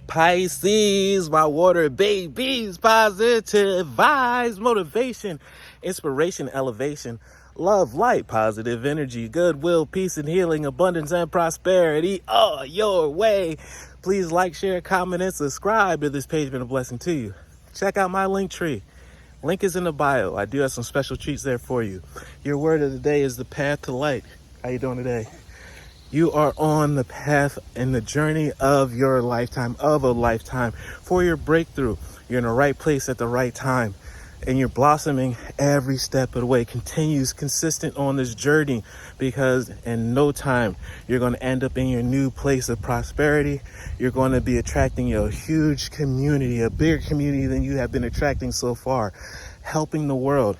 Pisces, my water babies, positive vibes, motivation, inspiration, elevation, love, light, positive energy, goodwill, peace and healing, abundance and prosperity all your way. Please like, share, comment, and subscribe if this page has been a blessing to you. Check out my LinkTree. Link is in the bio. I do have some special treats there for you. Your word of the day is the path to light. How you doing today? You are on the path and the journey of your lifetime, for your breakthrough. You're in the right place at the right time, and you're blossoming every step of the way. Continues consistent on this journey, because in no time, you're going to end up in your new place of prosperity. You're going to be attracting a huge community, a bigger community than you have been attracting so far, helping the world.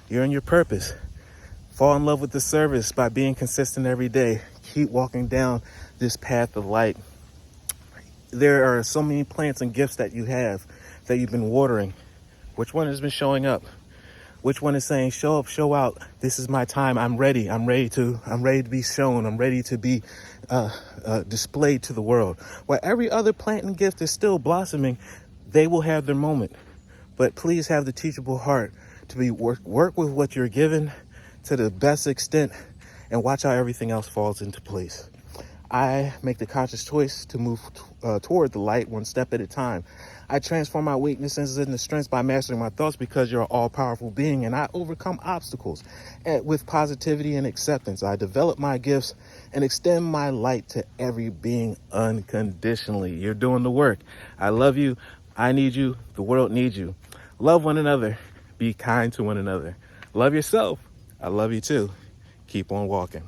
You're in your purpose. Fall in love with the service by being consistent every day. Keep walking down this path of light. There are so many plants and gifts that you have that you've been watering. Which one has been showing up? Which one is saying, show up, show out. This is my time. I'm ready. I'm ready to be shown. I'm ready to be displayed to the world. While every other plant and gift is still blossoming, they will have their moment. But please have the teachable heart to be work with what you're given to the best extent, and watch how everything else falls into place. I make the conscious choice to move toward the light one step at a time. I transform my weaknesses into strengths by mastering my thoughts, because you're an all-powerful being, and I overcome obstacles with positivity and acceptance. I develop my gifts and extend my light to every being unconditionally. You're doing the work. I love you. I need you. The world needs you. Love one another. Be kind to one another. Love yourself. I love you too. Keep on walking.